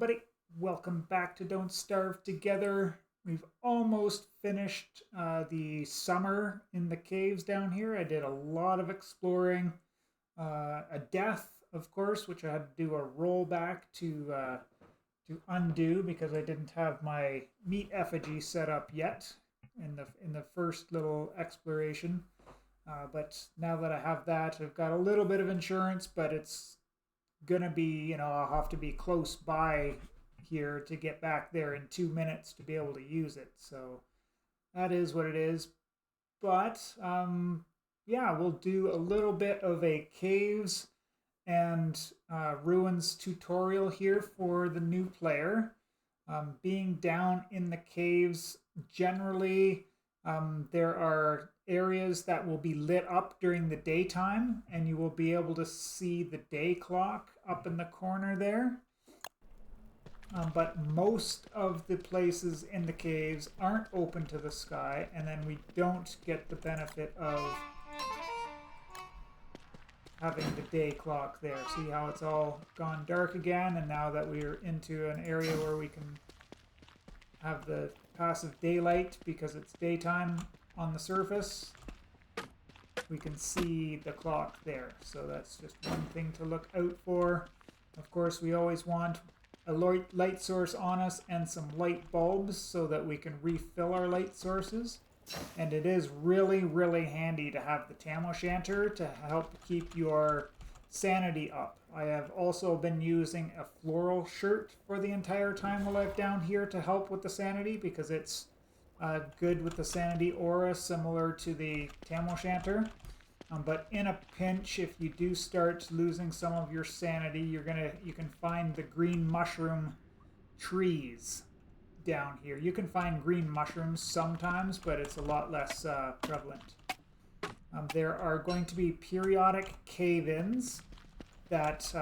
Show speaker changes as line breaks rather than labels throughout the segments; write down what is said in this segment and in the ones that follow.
everybody. Welcome back to Don't Starve Together. We've almost finished the summer in the caves down here. I did a lot of exploring. A death, of course, which I had to do a rollback to undo because I didn't have my meat effigy set up yet in the first little exploration. But now that I have that, I've got a little bit of insurance, but it's gonna be, I'll have to be close by here to get back there in 2 minutes to be able to use it. So that is what it is. But yeah, we'll do a little bit of a caves and ruins tutorial here for the new player. Being down in the caves, generally there are areas that will be lit up during the daytime, and you will be able to see the day clock up in the corner there. But most of the places in the caves aren't open to the sky, and then we don't get the benefit of having the day clock there. See how it's all gone dark again, and now that we're into an area where we can have the passive daylight because it's daytime on the surface, we can see the clock there. So that's just one thing to look out for. Of course, we always want a light source on us and some light bulbs so that we can refill our light sources. And it is really, really handy to have the tam o'shanter to help keep your sanity up. I have also been using a floral shirt for the entire time while I'm down here to help with the sanity, because it's good with the sanity aura, similar to the tam o'shanter. But in a pinch, if you do start losing some of your sanity, you can find the green mushroom trees down here. You can find green mushrooms sometimes, but it's a lot less prevalent. There are going to be periodic cave-ins that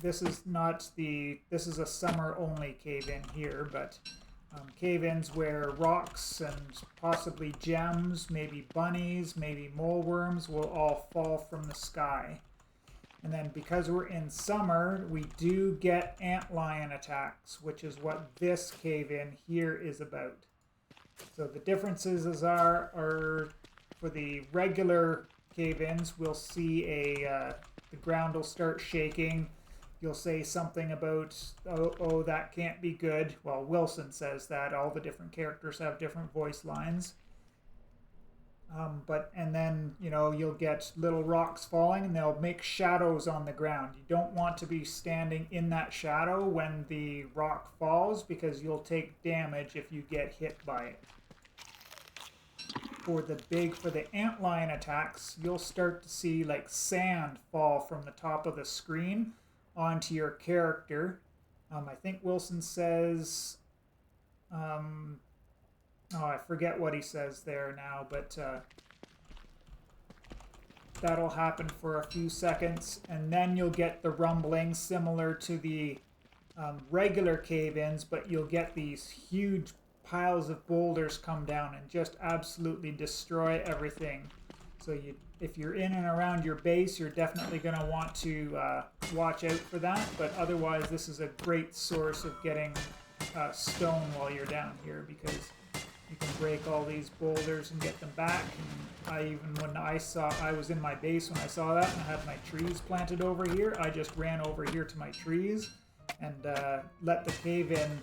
this is a summer only cave-in here, but cave-ins where rocks and possibly gems, maybe bunnies, maybe moleworms will all fall from the sky. And then because we're in summer, we do get antlion attacks, which is what this cave-in here is about. So the differences are for the regular cave-ins, we'll see the ground will start shaking. You'll say something about, oh, that can't be good. Well, Wilson says that. All the different characters have different voice lines. And then, you'll get little rocks falling, and they'll make shadows on the ground. You don't want to be standing in that shadow when the rock falls, because you'll take damage if you get hit by it. For the antlion attacks, you'll start to see like sand fall from the top of the screen onto your character. I think Wilson says, I forget what he says there now, but that'll happen for a few seconds, and then you'll get the rumbling similar to the regular cave-ins, but you'll get these huge piles of boulders come down and just absolutely destroy everything. So if you're in and around your base, you're definitely going to want to watch out for that. But otherwise, this is a great source of getting stone while you're down here, because you can break all these boulders and get them back. And when I was in my base when I saw that and I had my trees planted over here, I just ran over here to my trees and let the cave-in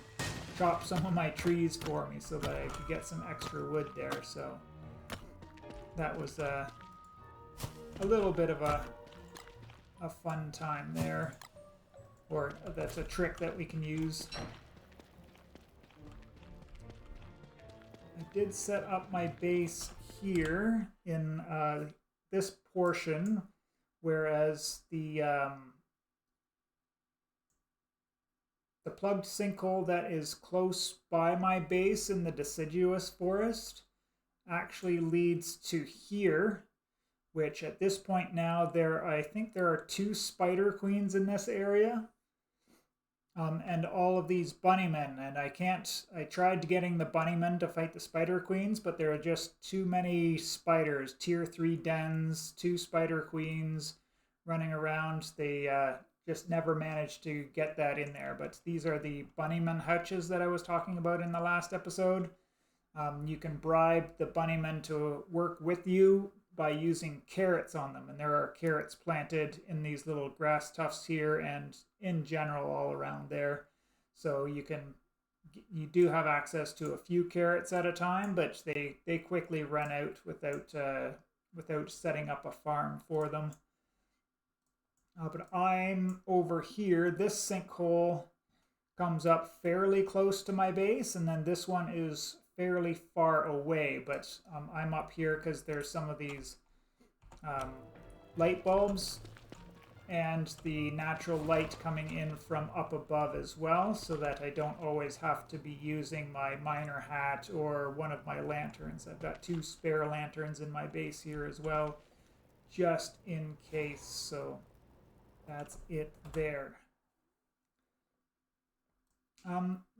chop some of my trees for me so that I could get some extra wood there. So that was a little bit of a fun time there, or that's a trick that we can use. I did set up my base here in this portion, whereas the plugged sinkhole that is close by my base in the deciduous forest actually leads to here, which at this point now I think there are 2 spider queens in this area, and all of these bunnymen. And I tried getting the bunnymen to fight the spider queens, but there are just too many spiders. Tier 3 dens, 2 spider queens running around. They just never managed to get that in there. But these are the bunnyman hutches that I was talking about in the last episode. You can bribe the bunnymen to work with you by using carrots on them. And there are carrots planted in these little grass tufts here and in general all around there. So you do have access to a few carrots at a time, but they quickly run out without setting up a farm for them. But I'm over here. This sinkhole comes up fairly close to my base, and then this one is fairly far away, but I'm up here because there's some of these light bulbs and the natural light coming in from up above as well, so that I don't always have to be using my miner hat or one of my lanterns. I've got 2 spare lanterns in my base here as well, just in case. So that's it there.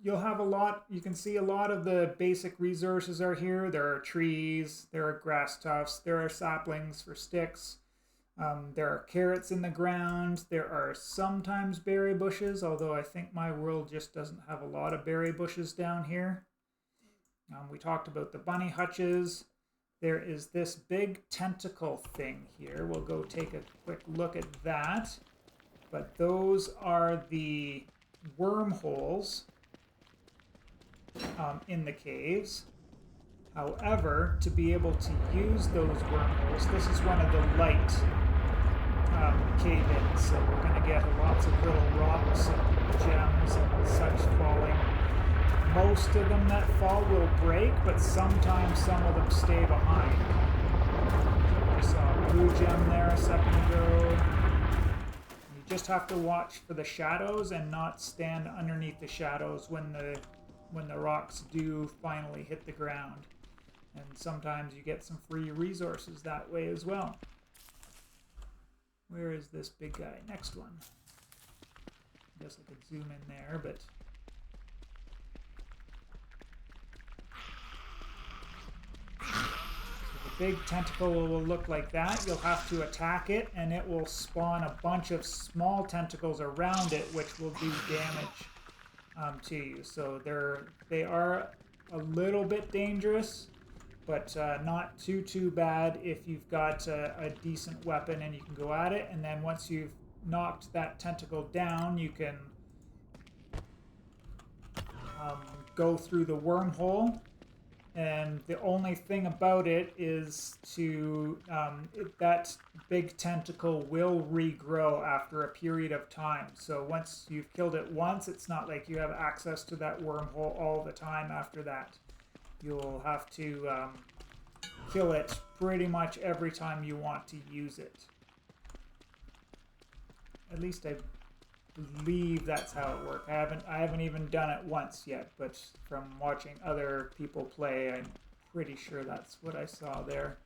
You'll have a lot, you can see a lot of the basic resources are here. There are trees, there are grass tufts, there are saplings for sticks, there are carrots in the ground, there are sometimes berry bushes, although I think my world just doesn't have a lot of berry bushes down here. We talked about the bunny hutches. There is this big tentacle thing here. We'll go take a quick look at that. But those are the wormholes in the caves. However, to be able to use those wormholes, this is one of the light cave-ins, so we're going to get lots of little rocks and gems and such falling. Most of them that fall will break, but sometimes some of them stay behind. We saw a blue gem there a second ago. You just have to watch for the shadows and not stand underneath the shadows when the rocks do finally hit the ground. And sometimes you get some free resources that way as well. Where is this big guy? Next one. I guess I could zoom in there, but... So the big tentacle will look like that. You'll have to attack it, and it will spawn a bunch of small tentacles around it, which will do damage to you. So they are a little bit dangerous, but not too bad if you've got a decent weapon and you can go at it. And then once you've knocked that tentacle down, you can go through the wormhole. And the only thing about it is that big tentacle will regrow after a period of time. So once you've killed it once, it's not like you have access to that wormhole all the time after that. You'll have to kill it pretty much every time you want to use it. At least I believe that's how it works. I haven't even done it once yet, but from watching other people play, I'm pretty sure that's what I saw there.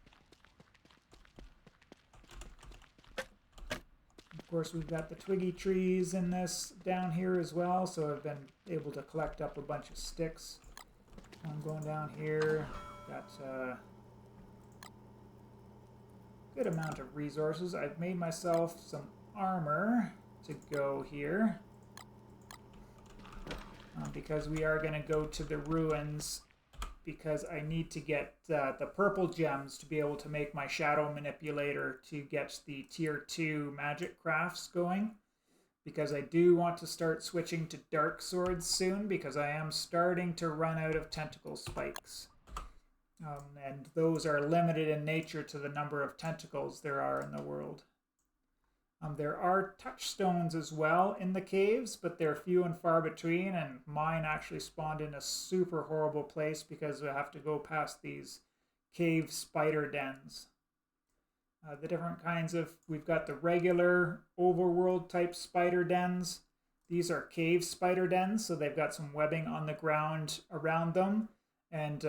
Of course, we've got the twiggy trees in this down here as well, so I've been able to collect up a bunch of sticks. I'm going down here. Got a good amount of resources. I've made myself some armor to go here because we are going to go to the ruins, because I need to get the purple gems to be able to make my shadow manipulator to get the tier 2 magic crafts going, because I do want to start switching to dark swords soon, because I am starting to run out of tentacle spikes. And those are limited in nature to the number of tentacles there are in the world. There are touchstones as well in the caves, but they're few and far between, and mine actually spawned in a super horrible place because we have to go past these cave spider dens. The different kinds of, we've got the regular overworld type spider dens. These are cave spider dens, so they've got some webbing on the ground around them, and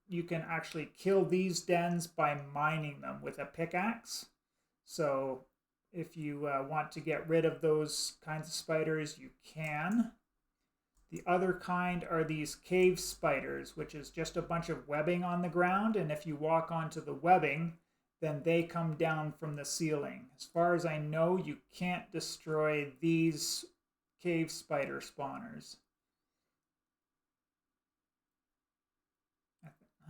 you can actually kill these dens by mining them with a pickaxe. So if you want to get rid of those kinds of spiders, you can. The other kind are these cave spiders, which is just a bunch of webbing on the ground, and if you walk onto the webbing, then they come down from the ceiling. As far as I know, you can't destroy these cave spider spawners.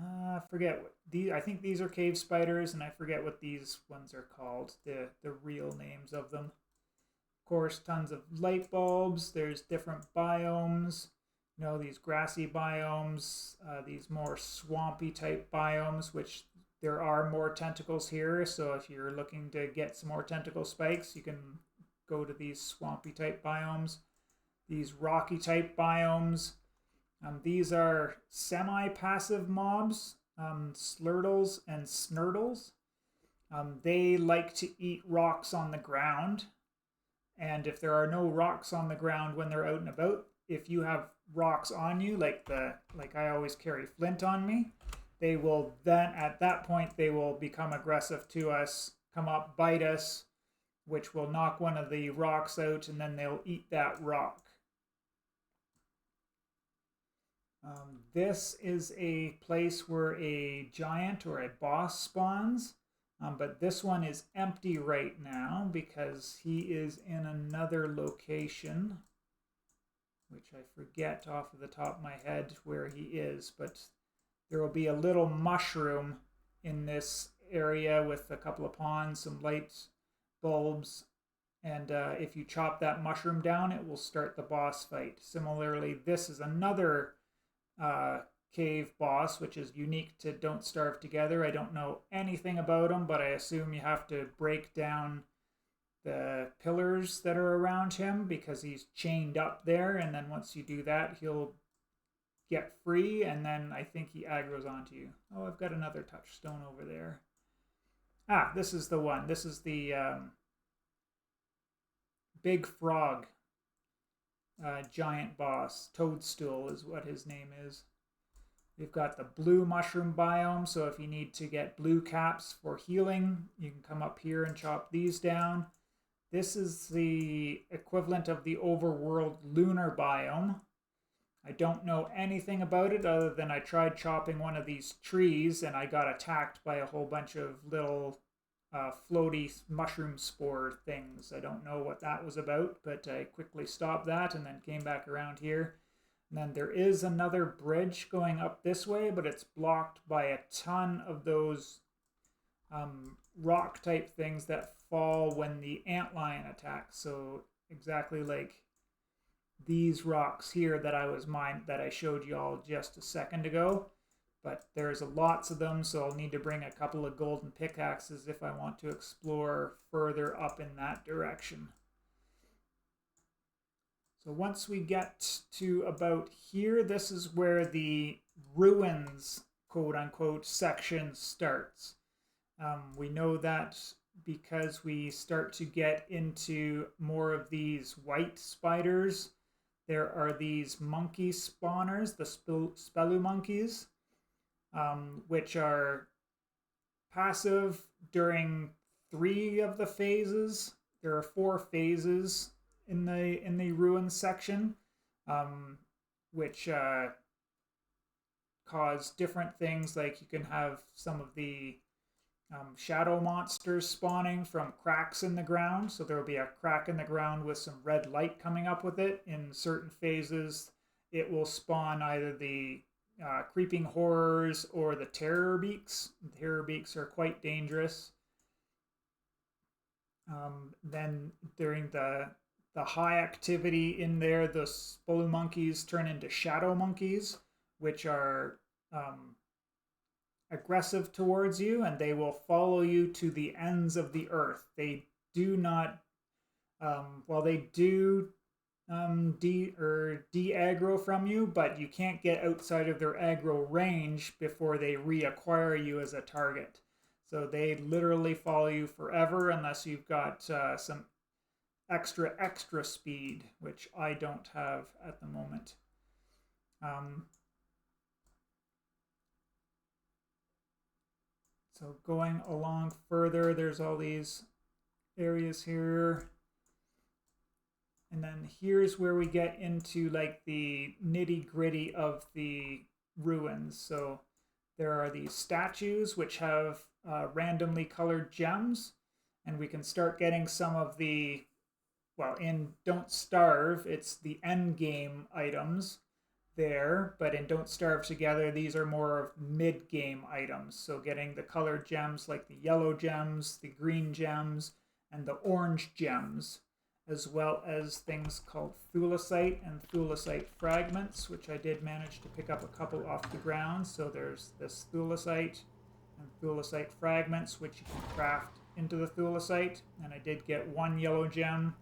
I forget what these. I think these are cave spiders, and I forget what these ones are called. The real names of them. Of course, tons of light bulbs. There's different biomes. You know, these grassy biomes, these more swampy type biomes, which there are more tentacles here. So if you're looking to get some more tentacle spikes, you can go to these swampy type biomes. These rocky type biomes. These are semi-passive mobs, slurtles and snurtles. They like to eat rocks on the ground. And if there are no rocks on the ground when they're out and about, if you have rocks on you, like I always carry flint on me, they will then, at that point, they will become aggressive to us, come up, bite us, which will knock one of the rocks out, and then they'll eat that rock. This is a place where a giant or a boss spawns, but this one is empty right now because he is in another location, which I forget off of the top of my head where he is, but there will be a little mushroom in this area with a couple of pawns, some light bulbs, and if you chop that mushroom down, it will start the boss fight. Similarly, this is another cave boss, which is unique to Don't Starve Together. I don't know anything about him, but I assume you have to break down the pillars that are around him because he's chained up there, and then once you do that, he'll get free, and then I think he aggroes onto you. Oh, I've got another touchstone over there. Ah, this is the one. This is the big frog giant boss. Toadstool is what his name is. We've got the blue mushroom biome, so if you need to get blue caps for healing, you can come up here and chop these down. This is the equivalent of the overworld lunar biome. I don't know anything about it other than I tried chopping one of these trees and I got attacked by a whole bunch of little floaty mushroom spore things. I don't know what that was about, but I quickly stopped that and then came back around here. And then there is another bridge going up this way, but it's blocked by a ton of those rock type things that fall when the antlion attacks. So exactly like these rocks here that I showed you all just a second ago. But there's lots of them, so I'll need to bring a couple of golden pickaxes if I want to explore further up in that direction. So once we get to about here, this is where the ruins, quote unquote, section starts. We know that because we start to get into more of these white spiders. There are these monkey spawners, the spelunmonkeys, which are passive during 3 of the phases. There are 4 phases in the ruins section, which cause different things. Like you can have some of the shadow monsters spawning from cracks in the ground. So there will be a crack in the ground with some red light coming up with it. In certain phases, it will spawn either the creeping horrors or the terror beaks. The terror beaks are quite dangerous. Then during the high activity in there, the spelunmonkeys turn into shadow monkeys, which are aggressive towards you, and they will follow you to the ends of the earth. They do not, well, they do de-aggro from you, but you can't get outside of their aggro range before they reacquire you as a target. So they literally follow you forever unless you've got some extra speed, which I don't have at the moment. So going along further, there's all these areas here. And then here's where we get into like the nitty-gritty of the ruins. So there are these statues which have randomly colored gems, and we can start getting some of the, well, in Don't Starve, it's the end game items there, but in Don't Starve Together, these are more of mid-game items. So getting the colored gems like the yellow gems, the green gems, and the orange gems, as well as things called thulecite and thulecite fragments, which I did manage to pick up a couple off the ground. So there's this thulecite and thulecite fragments, which you can craft into the thulecite. And I did get one yellow gem,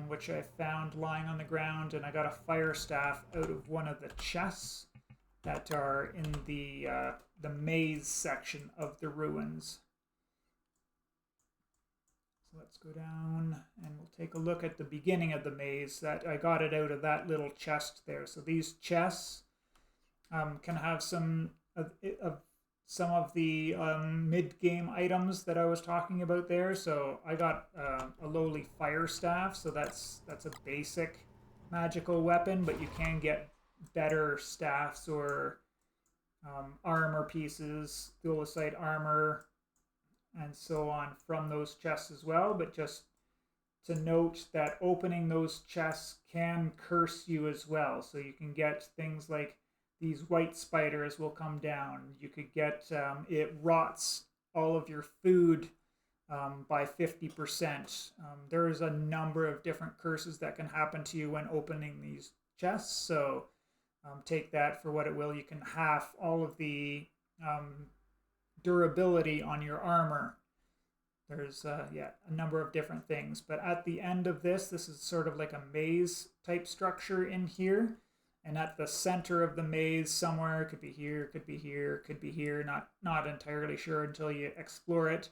which I found lying on the ground, and I got a fire staff out of one of the chests that are in the maze section of the ruins. So let's go down and we'll take a look at the beginning of the maze. That I got it out of that little chest there. So these chests can have some of the mid-game items that I was talking about there. So I got a lowly fire staff, so that's a basic magical weapon, but you can get better staffs or armor pieces, thulecite armor, and so on from those chests as well. But just to note that opening those chests can curse you as well. So you can get things like these white spiders will come down. You could get, it rots all of your food by 50%. There's a number of different curses that can happen to you when opening these chests. So take that for what it will. You can half all of the durability on your armor. There's a number of different things. But at the end of this is sort of like a maze type structure in here. And at the center of the maze somewhere, could be here, could be here, could be here, not entirely sure until you explore it,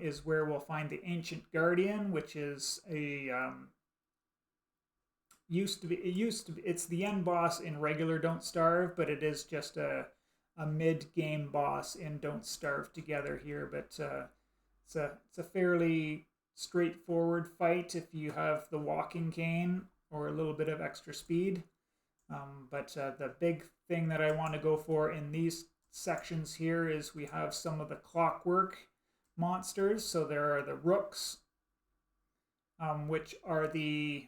is where we'll find the Ancient Guardian, which is a it's the end boss in regular Don't Starve, but it is just a mid-game boss in Don't Starve Together here. But it's a fairly straightforward fight if you have the walking cane or a little bit of extra speed. But the big thing that I want to go for in these sections here is we have some of the clockwork monsters. So there are the rooks, which are the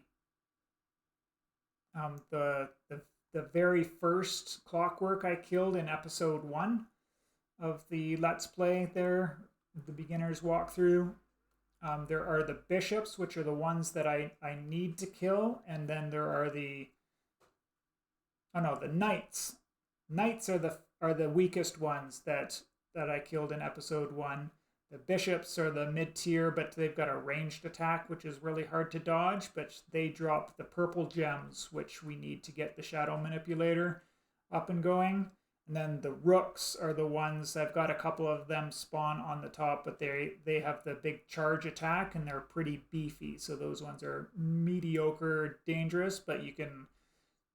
very first clockwork I killed in episode 1 of the Let's Play there, the beginner's walkthrough. There are the bishops, which are the ones that I need to kill, and then there are the knights. Knights are the weakest ones that I killed in episode 1. The bishops are the mid-tier, but they've got a ranged attack, which is really hard to dodge, but they drop the purple gems, which we need to get the shadow manipulator up and going. And then the rooks are the ones, I've got a couple of them spawn on the top, but they have the big charge attack, and they're pretty beefy. So those ones are mediocre dangerous, but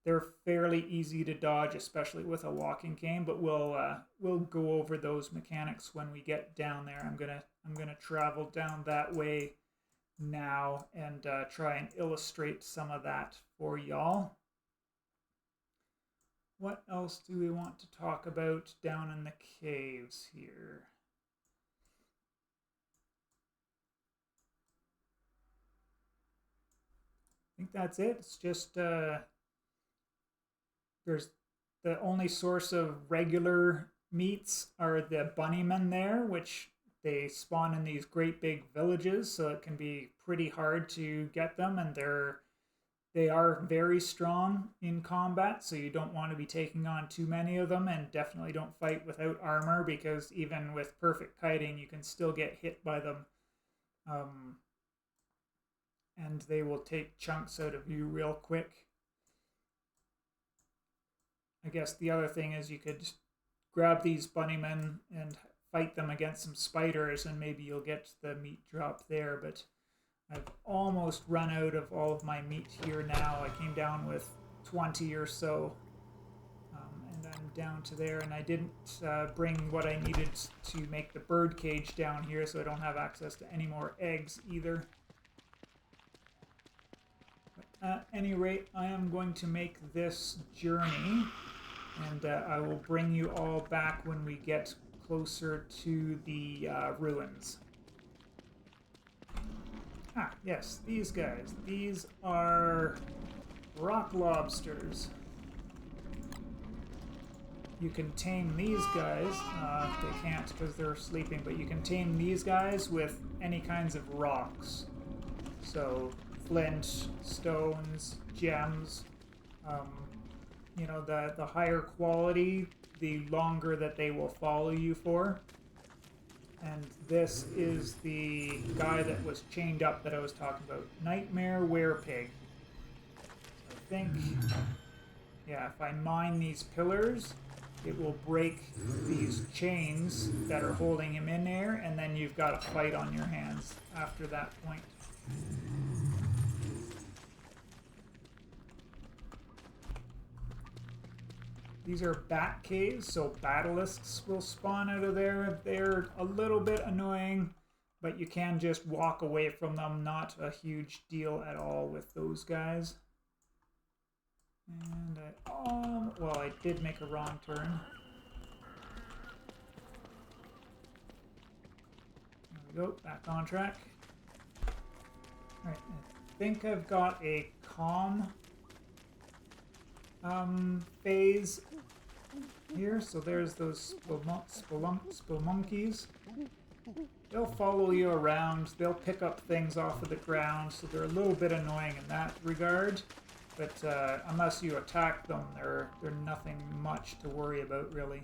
they're fairly easy to dodge, especially with a walking cane. But we'll go over those mechanics when we get down there. I'm gonna travel down that way now and try and illustrate some of that for y'all. What else do we want to talk about down in the caves here? I think that's it. It's just there's the only source of regular meats are the bunnymen there, which they spawn in these great big villages, so it can be pretty hard to get them, and they are very strong in combat, so you don't want to be taking on too many of them, and definitely don't fight without armor, because even with perfect kiting you can still get hit by them, and they will take chunks out of you real quick. I guess the other thing is you could grab these bunnymen and fight them against some spiders, and maybe you'll get the meat drop there. But I've almost run out of all of my meat here now. I came down with 20 or so, and I'm down to there. And I didn't bring what I needed to make the bird cage down here, so I don't have access to any more eggs either. But at any rate, I am going to make this journey, and I will bring you all back when we get closer to the ruins. Ah, yes, these guys. These are rock lobsters. You can tame these guys. They can't because they're sleeping, but you can tame these guys with any kinds of rocks. So, flint, stones, gems. You know, the higher quality, the longer that they will follow you for. And this is the guy that was chained up that I was talking about. Nightmare Werepig. I think, yeah, if I mine these pillars, it will break these chains that are holding him in there, and then you've got a fight on your hands after that point. These are bat caves, so basilisks will spawn out of there. They're a little bit annoying, but you can just walk away from them. Not a huge deal at all with those guys. And well, I did make a wrong turn. There we go, back on track. Alright, I think I've got a calm phase here. So there's those spelunkies. They'll follow you around. They'll pick up things off of the ground, so they're a little bit annoying in that regard. But unless you attack them, they're nothing much to worry about, really.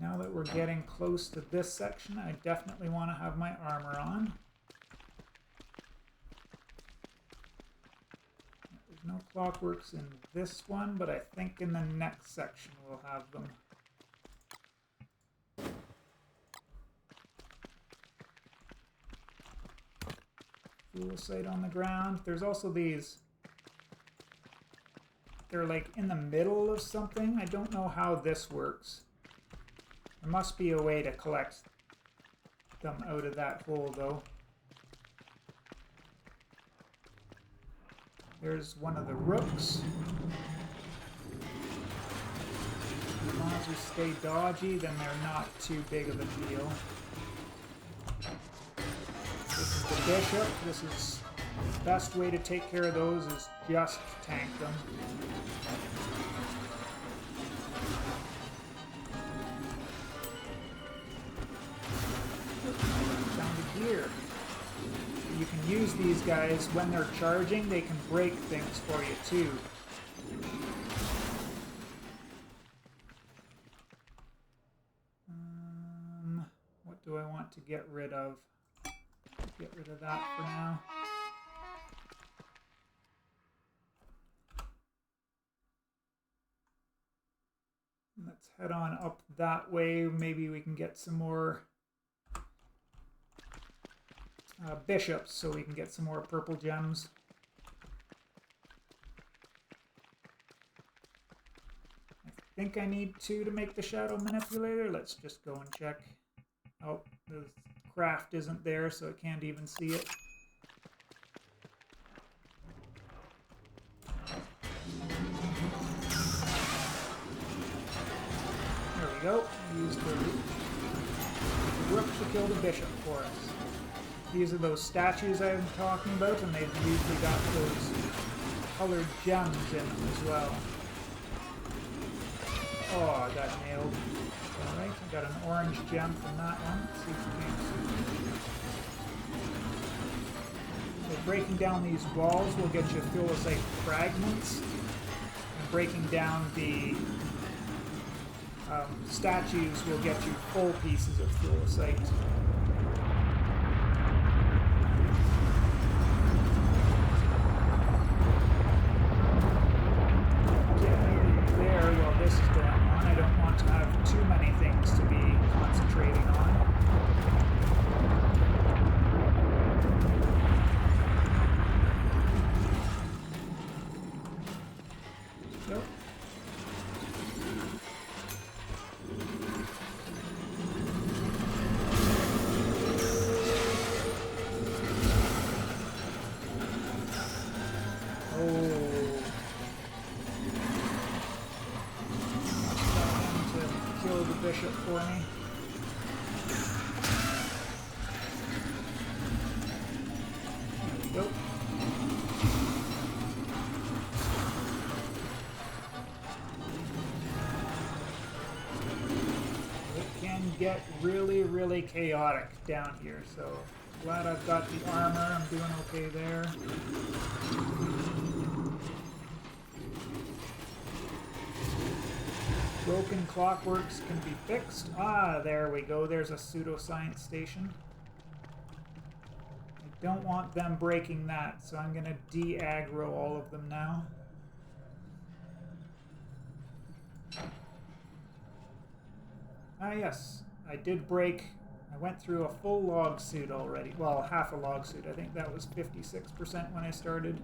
Now that we're getting close to this section, I definitely want to have my armor on. There's no clockworks in this one, but I think in the next section we'll have them. Fuel sight on the ground. There's also these. They're like in the middle of something. I don't know how this works. There must be a way to collect them out of that hole, though. There's one of the rooks. As long as you stay dodgy, then they're not too big of a deal. This is the bishop. This is the best way to take care of those is just tank them. Down to here. You can use these guys when they're charging. They can break things for you too. What do I want to get rid of? Get rid of that for now. Let's head on up that way. Maybe we can get some more bishops so we can get some more purple gems. I think I need 2 to make the shadow manipulator. Let's just go and check. Oh, the craft isn't there, so I can't even see it. There we go. Use the rook to kill the bishop for us. These are those statues I was talking about, and they've usually got those colored gems in them as well. Oh, I got nailed. Alright, I got an orange gem from that one. Let's see if we can see. So breaking down these walls will get you thulosite fragments, and breaking down the statues will get you full pieces of thulosite. This is going on. I don't want to have too many things to be concentrating on. Nope. Bishop for me. get really, really chaotic down here. So glad I've got the armor. I'm doing okay there. Broken clockworks can be fixed. Ah, there we go. There's a pseudoscience station. I don't want them breaking that, so I'm going to de-aggro all of them now. Ah, yes. I did break. I went through a full log suit already. Well, half a log suit. I think that was 56% when I started.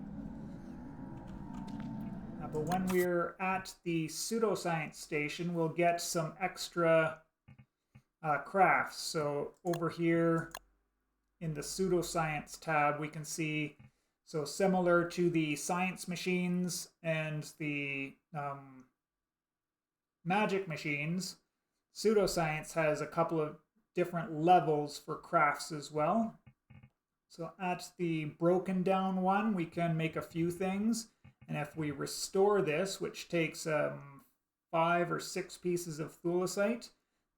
But when we're at the pseudoscience station, we'll get some extra crafts. So over here in the pseudoscience tab, we can see, so similar to the science machines and the magic machines, pseudoscience has a couple of different levels for crafts as well. So at the broken down one, we can make a few things. And if we restore this, which takes 5 or 6 pieces of thulecite,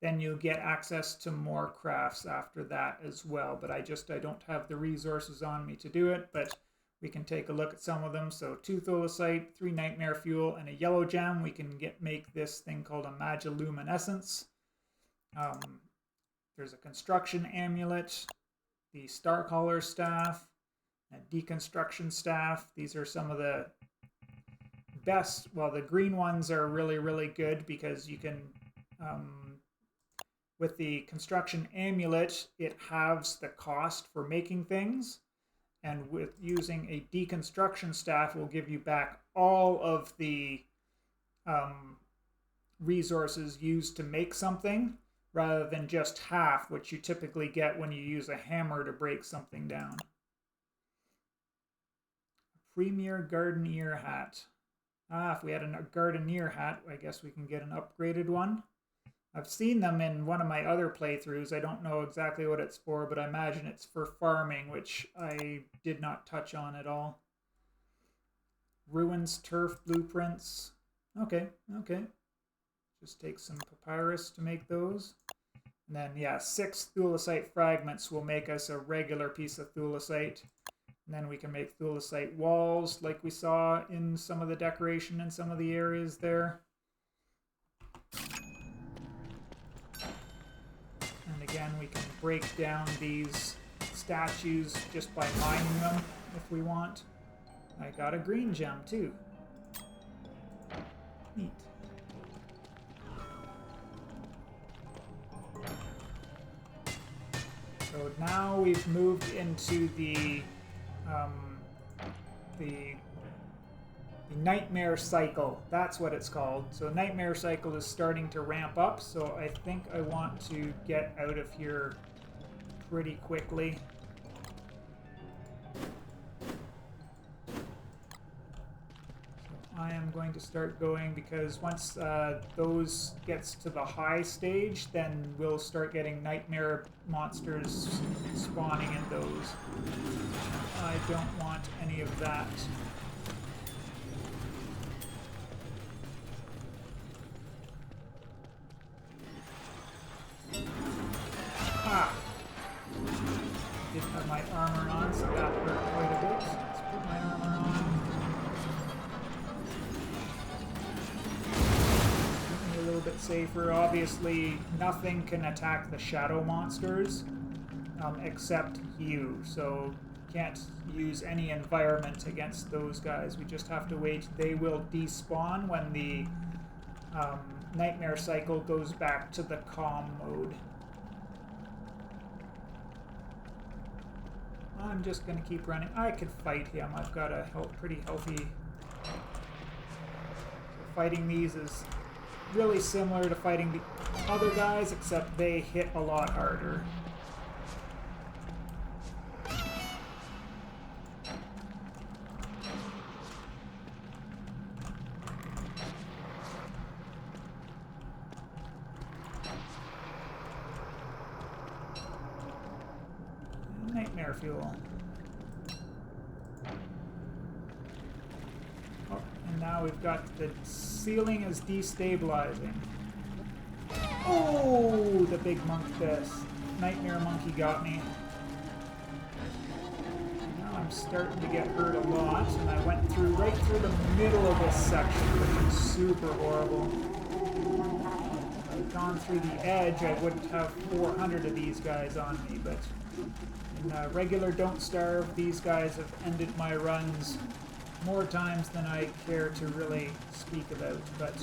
then you'll get access to more crafts after that as well. But I don't have the resources on me to do it, but we can take a look at some of them. So 2 thulecite, 3 nightmare fuel, and a yellow gem. We can make this thing called a magiluminescence. There's a construction amulet, the Starcaller staff, a deconstruction staff. These are some of the best. Well, the green ones are really, really good because you can, with the construction amulet, it halves the cost for making things. And with using a deconstruction staff will give you back all of the resources used to make something, rather than just half, which you typically get when you use a hammer to break something down. Premier Gardener hat. Ah, if we had a Gardener hat, I guess we can get an upgraded one. I've seen them in one of my other playthroughs. I don't know exactly what it's for, but I imagine it's for farming, which I did not touch on at all. Ruins turf blueprints. Okay. Just take some papyrus to make those. And then, yeah, 6 thulecite fragments will make us a regular piece of thulecite. And then we can make thulecite walls like we saw in some of the decoration in some of the areas there. And again, we can break down these statues just by mining them if we want. I got a green gem too. Neat. So now we've moved into the nightmare cycle. That's what it's called. So nightmare cycle is starting to ramp up. So I think I want to get out of here pretty quickly. I am going to start going because once those gets to the high stage, then we'll start getting nightmare monsters spawning in those. I don't want any of that. Ah! Didn't have my armor on, so that hurt quite a bit. Let's put my armor on. A little bit safer. Obviously, nothing can attack the shadow monsters except you, so can't use any environment against those guys. We just have to wait. They will despawn when the nightmare cycle goes back to the calm mode. I'm just going to keep running. I could fight him. I've got a pretty healthy... So fighting these is really similar to fighting the other guys, except they hit a lot harder. Nightmare fuel. Oh, and now we've got the ceiling is destabilizing. Oh, the big the nightmare monkey got me. Now I'm starting to get hurt a lot, and I went right through the middle of this section, which is super horrible. If I'd gone through the edge, I wouldn't have 400 of these guys on me, but in regular Don't Starve, these guys have ended my runs more times than I care to really speak about, but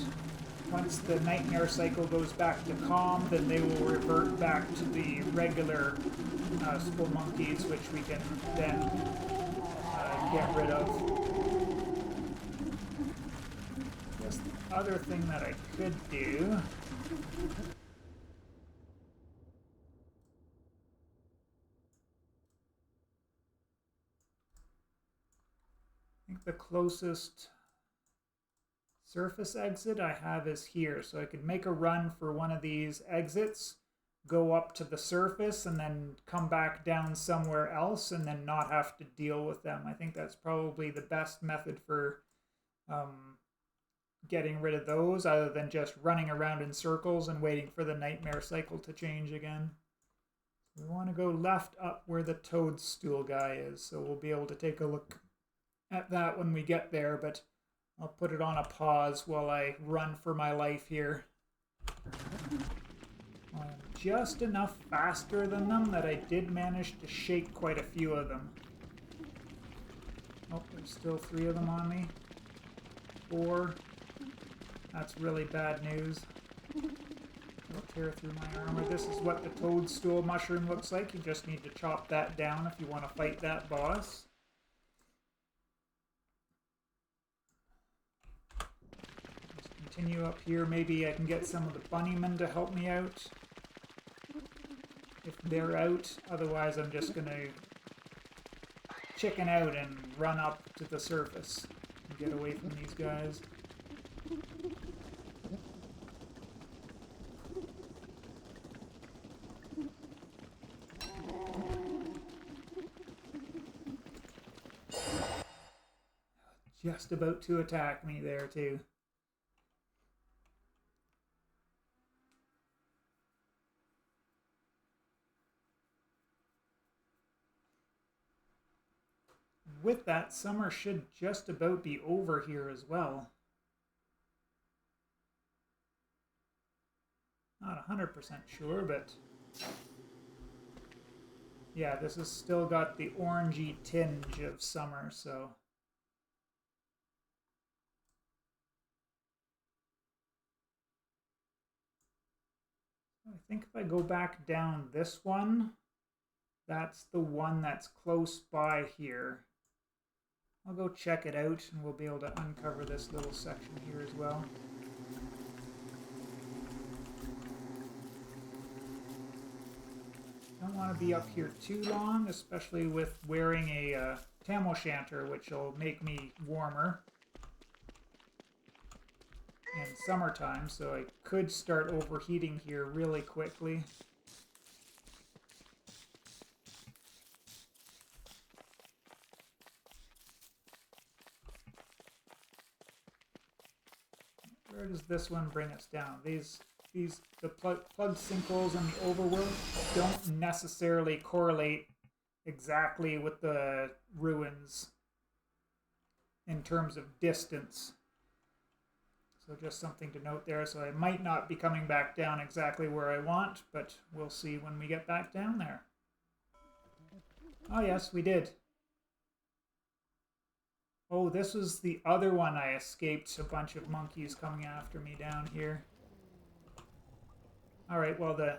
once the nightmare cycle goes back to calm, then they will revert back to the regular school monkeys, which we can then get rid of. I guess the other thing that I could do I think the closest surface exit I have is here, so I could make a run for one of these exits, go up to the surface, and then come back down somewhere else, and then not have to deal with them. I think that's probably the best method for getting rid of those, other than just running around in circles and waiting for the nightmare cycle to change again. We want to go left up where the toadstool guy is, so we'll be able to take a look at that when we get there, but I'll put it on a pause while I run for my life here. I'm just enough faster than them that I did manage to shake quite a few of them. Oh, there's still 3 of them on me. 4. That's really bad news. It'll tear through my armor. This is what the toadstool mushroom looks like. You just need to chop that down if you want to fight that boss. Continue up here. Maybe I can get some of the bunnymen to help me out if they're out. Otherwise, I'm just going to chicken out and run up to the surface and get away from these guys. Just about to attack me there, too. With that, summer should just about be over here as well. Not 100% sure, but yeah, this has still got the orangey tinge of summer, so I think if I go back down this one, that's the one that's close by here. I'll go check it out, and we'll be able to uncover this little section here as well. Don't want to be up here too long, especially with wearing a tam o' shanter, which will make me warmer in summertime, so I could start overheating here really quickly. Where does this one bring us down? The plug sinkholes and the overworld don't necessarily correlate exactly with the ruins in terms of distance. So just something to note there. So I might not be coming back down exactly where I want, but we'll see when we get back down there. Oh yes, we did. Oh, this was the other one I escaped. A bunch of monkeys coming after me down here. Alright, well the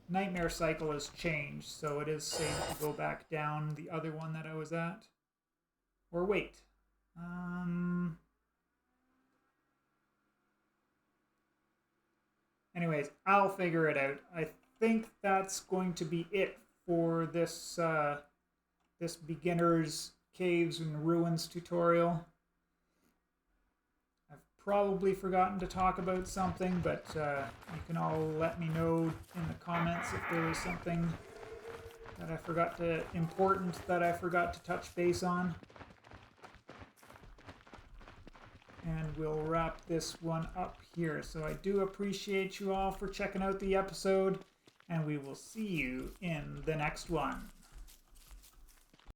nightmare cycle has changed, so it is safe to go back down the other one that I was at. Or wait. Anyways, I'll figure it out. I think that's going to be it for this this beginner's caves and ruins tutorial. I've probably forgotten to talk about something, but you can all let me know in the comments if there was something that I forgot to important that I forgot to touch base on. and we'll wrap this one up here. So I do appreciate you all for checking out the episode, and we will see you in the next one.